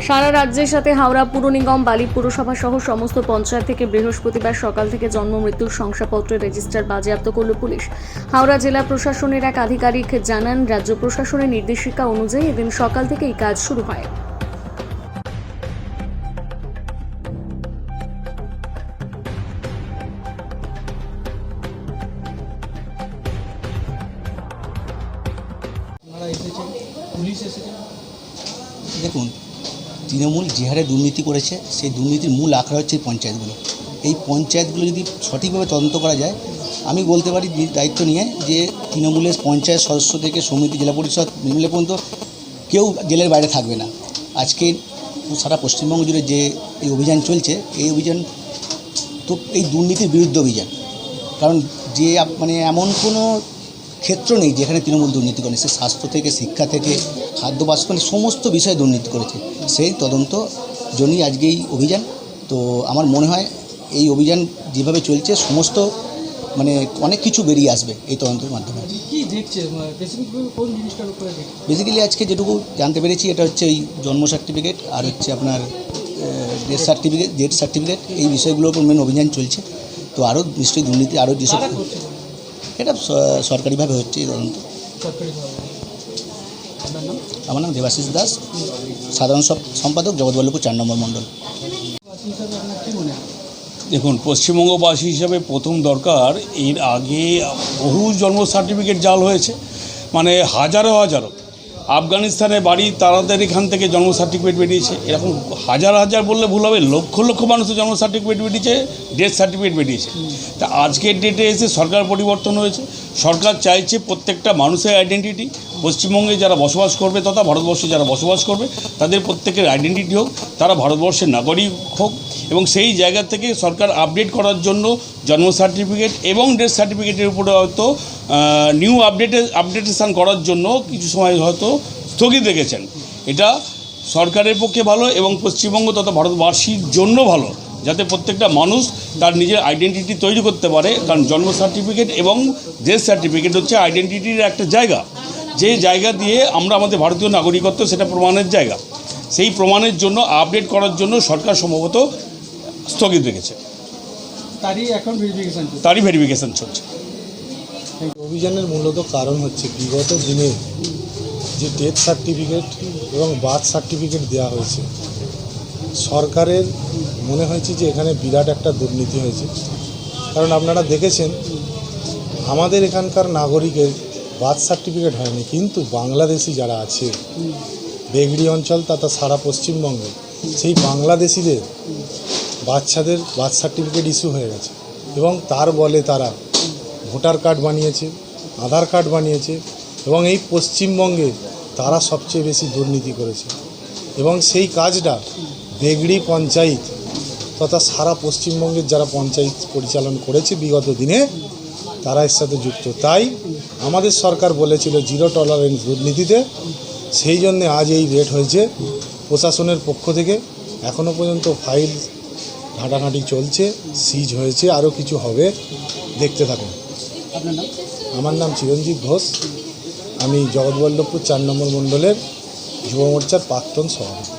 সারা রাজ্যের সাথে হাওড়া পুর নিগম, বালি পুরসভা সহ সমস্ত পঞ্চায়েত থেকে বৃহস্পতিবার সকাল থেকে জন্ম মৃত্যুর শংসাপত্রের রেজিস্টার বাজেয়াপ্ত করল পুলিশ। হাওড়া জেলা প্রশাসনের এক আধিকারিক জানান, রাজ্য প্রশাসনের নির্দেশিকা অনুযায়ী এদিন সকাল থেকে এই কাজ শুরু হয়। দেখুন, তৃণমূল যে হারে দুর্নীতি করেছে সেই দুর্নীতির মূল আখড়া হচ্ছে পঞ্চায়েতগুলো। এই পঞ্চায়েতগুলো যদি সঠিকভাবে তদন্ত করা যায়, আমি বলতে পারি দায়িত্ব নিয়ে যে তৃণমূলের পঞ্চায়েত সদস্য থেকে সমিতি, জেলা পরিষদ মিলে পর্যন্ত কেউ জেলের বাইরে থাকবে না। আজকে সারা পশ্চিমবঙ্গ জুড়ে যে এই অভিযান চলছে, এই অভিযান তো এই দুর্নীতির বিরুদ্ধে অভিযান। কারণ যে এমন কোনো ক্ষেত্র নেই যেখানে তৃণমূল দুর্নীতি করে। সে স্বাস্থ্য থেকে, শিক্ষা থেকে, খাদ্য বাষ্প সমস্ত বিষয়ে দুর্নীতি করেছে। সেই তদন্ত জন্যই আজকে এই অভিযান। তো আমার মনে হয় এই অভিযান যেভাবে চলছে সমস্ত অনেক কিছু বেরিয়ে আসবে এই তদন্তের মাধ্যমে। কি দেখছে কোন জিনিসটার উপরে বেসিক্যালি আজকে যেটুকু জানতে পেরেছি, এটা হচ্ছে এই জন্ম সার্টিফিকেট আর হচ্ছে আপনার ডেথ সার্টিফিকেট, এই বিষয়গুলোর উপর মেন অভিযান চলছে। তো আরও নিশ্চয়ই দুর্নীতি আরও যেসব এটা সরকারিভাবে হচ্ছে এই তদন্ত। আমার নাম দেবাশিস দাস, সাধারণ সম্পাদক, জগৎবল্লভপুর 4 নম্বর মণ্ডল। দেখুন, পশ্চিমবঙ্গবাসী হিসাবে প্রথম দরকার, এর আগে বহু জন্ম সার্টিফিকেট জাল হয়েছে, হাজারো আফগানিস্তানে বাড়ি, তাদের এখান থেকে জন্ম সার্টিফিকেট বেরিয়েছে। এরকম হাজার বললে ভুল হবে, লক্ষ মানুষের জন্ম সার্টিফিকেট বেরিয়েছে, ডেথ সার্টিফিকেট বেরিয়েছে। তা আজকের ডেটে এসে সরকার পরিবর্তন হয়েছে। সরকার চাইছে প্রত্যেকটা মানুষের আইডেন্টিটি, পশ্চিমবঙ্গে যারা বসবাস করবে তথা ভারতবর্ষে যারা বসবাস করবে তাদের প্রত্যেকের আইডেন্টিটি হোক, তারা ভারতবর্ষের নাগরিক হোক। এবং সেই জায়গা থেকে সরকার আপডেট করার জন্য জন্ম সার্টিফিকেট এবং ডেথ সার্টিফিকেটের উপরে হয়তো নিউ আপডেটেশন করার জন্য কিছু সময় হয়তো স্থগিত রেখেছেন। এটা সরকারের পক্ষে ভালো এবং পশ্চিমবঙ্গ তথা ভারতবাসীর জন্য ভালো, যাতে প্রত্যেকটা মানুষ তার নিজের আইডেন্টিটি তৈরি করতে পারে। কারণ জন্ম সার্টিফিকেট এবং ডেথ সার্টিফিকেট হচ্ছে আইডেন্টিটির একটা জায়গা, যে জায়গা দিয়ে আমরা আমাদের ভারতীয় নাগরিকত্ব সেটা প্রমাণের জায়গা। সেই প্রমাণের জন্য আপডেট করার জন্য সরকার সম্ভবত স্থগিত রেখেছে। তারই ভেরিফিকেশন চলছে। অভিযানের মূলত কারণ হচ্ছে বিগত দিনে যে ডেথ সার্টিফিকেট এবং বার্থ সার্টিফিকেট দেওয়া হয়েছে, সরকারের মনে হয়েছে যে এখানে বিরাট একটা দুর্নীতি হয়েছে। কারণ আপনারা দেখেছেন আমাদের এখানকার নাগরিকের বার্থ সার্টিফিকেট হয়নি, কিন্তু বাংলাদেশি যারা আছে বেগড়ি অঞ্চল তথা সারা পশ্চিমবঙ্গে, সেই বাংলাদেশিদের বাচ্চাদের বার্থ সার্টিফিকেট ইস্যু হয়ে গেছে। এবং তার বলে তারা ভোটার কার্ড বানিয়েছে, আধার কার্ড বানিয়েছে, এবং এই পশ্চিমবঙ্গে তারা সবচেয়ে বেশি দুর্নীতি করেছে। এবং সেই কাজটা বেগড়ি পঞ্চায়েত তথা সারা পশ্চিমবঙ্গের যারা পঞ্চায়েত পরিচালনা করেছে বিগত দিনে, তারা এর সাথে যুক্ত। তাই আমাদের সরকার বলেছিল জিরো টলারেন্স দুর্নীতিতে, সেই জন্যে আজ এই রেট হয়েছে প্রশাসনের পক্ষ থেকে। এখনও পর্যন্ত ফাইল ঘাঁটাঘাঁটি চলছে, সিজ হয়েছে, আরও কিছু হবে, দেখতে থাকুন। আমার নাম চিরঞ্জীব ঘোষ, আমি জগৎবল্লভপুর 4 নম্বর মণ্ডলের যুব মোর্চার প্রাক্তন সভাপতি।